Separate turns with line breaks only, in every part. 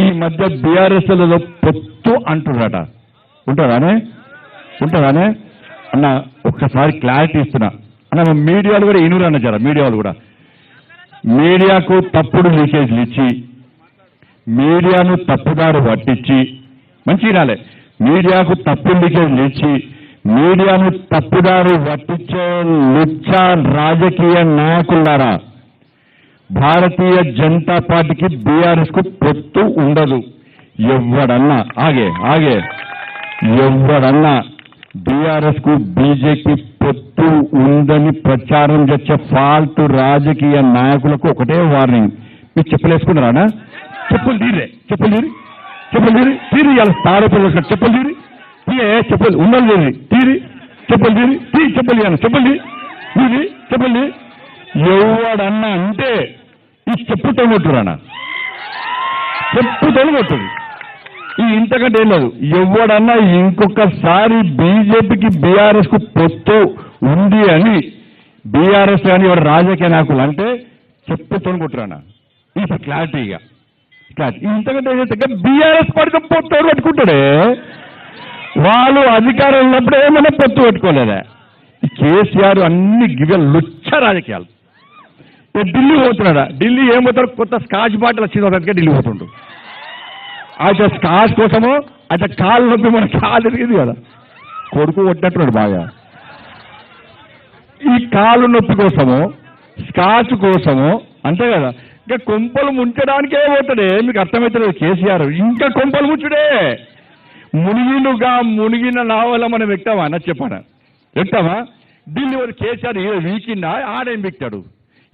ఈ మధ్య బీఆర్ఎస్లలో పొత్తు అంటున్నారట. ఉంటుందానే అన్న ఒక్కసారి క్లారిటీ ఇస్తున్నా అన్న. మీడియాలు కూడా ఇనురు అన్న జర మీడియాలు కూడా మీడియాకు తప్పుడు లీకేజ్లు ఇచ్చి మీడియాను తప్పుదారు పట్టించి మంచి రాలే మీడియాకు తప్పుడు లీకేజ్లు ఇచ్చి మీడియాను తప్పుదారు పట్టించే లుచ్చా రాజకీయ నాయకులారా, భారతీయ జనతా పార్టీకి బీఆర్ఎస్ కు పొత్తు ఉండదు. ఎవడన్నా ఎవడన్నా బీఆర్ఎస్ కు బీజేపీ పొత్తు ఉందని ప్రచారం చేసే ఫాల్తు రాజకీయ నాయకులకు ఒకటే వార్నింగ్. మీరు చెప్పులేసుకున్నారా? చెప్పులు తీరి ఇలా తారపల్లి చెప్పులు తీరి చెప్పులు ఉన్నది తీరి చెప్పులు తీరి చెప్పులు ఎవడన్నా అంటే ఈ చెప్పుతో కొట్టురానా, చెప్పుతో కొట్టుడు. ఈ ఇంతకంటే ఏం లేదు. ఎవడన్నా ఇంకొకసారి బీజేపీకి బీఆర్ఎస్ కు పొత్తు ఉంది అని బీఆర్ఎస్ కానీ ఎవరు రాజకీయ నాయకులు అంటే చెప్పుతో కొట్టురానా. ఇప్పుడు క్లారిటీగా ఇంతకంటే బీఆర్ఎస్ పార్టీతో పొత్తు పెట్టుకుంటాడే. వాళ్ళు అధికారం ఉన్నప్పుడు ఏమైనా పొత్తు పెట్టుకోలేదా? ఈ కేసీఆర్ అన్ని లుచ్చ రాజకీయాలు. ఢిల్లీ పోతున్నాడా? ఢిల్లీ ఏం పోతాడు? కొత్త స్కాచ్ బాటిల్ వచ్చింది ఢిల్లీ పోతుండు. అయితే స్కాచ్ కోసము అయితే కాలు నొప్పి మన కాలు తిరిగింది కదా, కొడుకు కొట్టినట్టున్నాడు బాగా. ఈ కాలు నొప్పి కోసము స్కాచ్ కోసము అంతే కదా, ఇంకా కొంపలు ముంచడానికే పోతాడే. మీకు అర్థమవుతుంది కేసీఆర్ ఇంకా కొంపలు ముంచుడే. మునిగిన నావల మనం ఎక్కుతామా అన్న చెప్పానా? ఎక్కుతామా? ఢిల్లీ వారు కేసీఆర్ వీకిండా ఆడేం బిక్తాడు,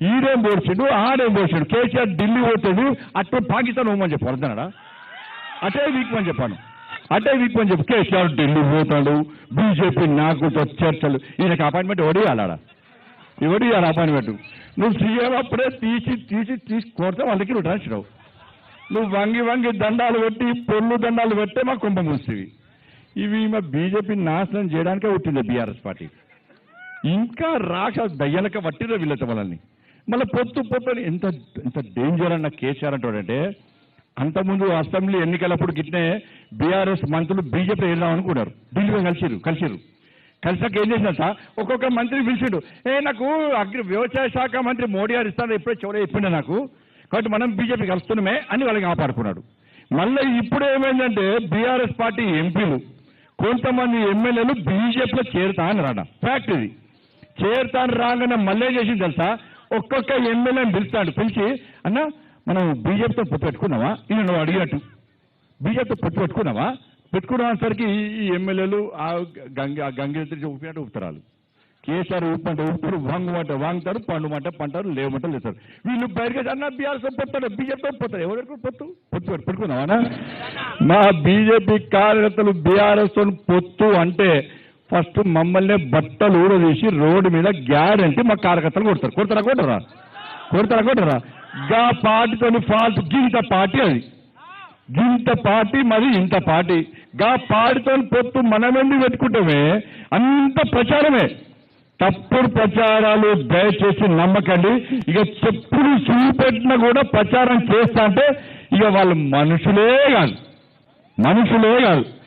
ఈడేం పోర్చిండు ఆడేం పోర్చిండు. కేసీఆర్ ఢిల్లీ పోతాడు అట్టే పాకిస్తాన్ పోమని చెప్పు అర్థనాడా, అటే వీక్మని చెప్పాను, అటే వీక్మని చెప్పు. కేసీఆర్ ఢిల్లీ పోతాడు, బీజేపీ నాకు చర్చలు. ఈయనకి అపాయింట్మెంట్ ఎవడు ఇవ్వాలా? అపాయింట్మెంట్ నువ్వు సీఎం అప్పుడే తీసి కొడితే వాళ్ళకి నువ్వు రాసిరావు. నువ్వు వంగి దండాలు పెట్టి పొల్లు దండాలు పెట్టే మా కుంభ మూసేవి. ఇవి మా బీజేపీ నాశనం చేయడానికే పుట్టింది బీఆర్ఎస్ పార్టీ. ఇంకా రాక్ష దయ్యాలకే పట్టిరే వీళ్ళతో మనల్ని. మళ్ళీ పొత్తు ఎంత డేంజర్ అన్న కేసీఆర్ అంటాడంటే, అంతకుముందు అసెంబ్లీ ఎన్నికలప్పుడు గిట్నే బీఆర్ఎస్ మంత్రులు బీజేపీ వెళ్దాం అనుకున్నారు. ఢిల్లీలో కలిసాక ఏం చేసినట్ట ఒక్కొక్క మంత్రి పిలిచిండు. నాకు వ్యవసాయ శాఖ మంత్రి మోడీ గారు ఇస్తాను ఎప్పుడో చెవులో చెప్పిండే నాకు, కాబట్టి మనం బీజేపీ కలుస్తున్నామే అని వాళ్ళకి ఆపాడుకున్నాడు. మళ్ళీ ఇప్పుడు ఏమైందంటే బీఆర్ఎస్ పార్టీ ఎంపీలు కొంతమంది ఎమ్మెల్యేలు బీజేపీలో చేరుతా అని రాడా. ఫ్యాక్ట్ ఇది. చేరుతాను రాగానే మళ్ళీ చేసింది తెలుసా, ఒక్కొక్క ఎమ్మెల్యేని పిలిచి అన్న మనం బీజేపీతో పొత్తు పెట్టుకున్నావా, ఈయన నువ్వు అడిగినట్టు బీజేపీతో పొత్తు పెట్టుకునేసరికి ఈ ఎమ్మెల్యేలు ఆ గంగెత్తి ఊపినట్టు ఊపుతారు. కేసీఆర్ ఊపంటే ఊపుతారు, వాంగుతారు, పంటారు, లేవమంటారు లేస్తారు. వీళ్ళు బయటకు అన్న బీఆర్ఎస్తో పొత్తాడు, బీజేపీతో పొత్తాడు. ఎవరికి పొత్తు పెట్టుకున్నావా? మా బీజేపీ కార్యకర్తలు బీఆర్ఎస్తో పొత్తు అంటే ఫస్ట్ మమ్మల్ని బట్టలు ఊడదీసి రోడ్డు మీద గ్యారంటీ మా కార్యకర్తలు కొడతారా? గా పార్టీతో ఫాల్ట్ గింత పార్టీ, అది గింత పార్టీ మరి ఇంత పార్టీ. గా పార్టీతో పొత్తు మనమెందుకు పెట్టుకుంటామే? అంత ప్రచారమే, తప్పుడు ప్రచారాలు దయచేసి నమ్మకండి. ఇక చెప్పులు చూపెట్టినా కూడా ప్రచారం చేస్తా అంటే ఇక వాళ్ళు మనుషులే కాదు.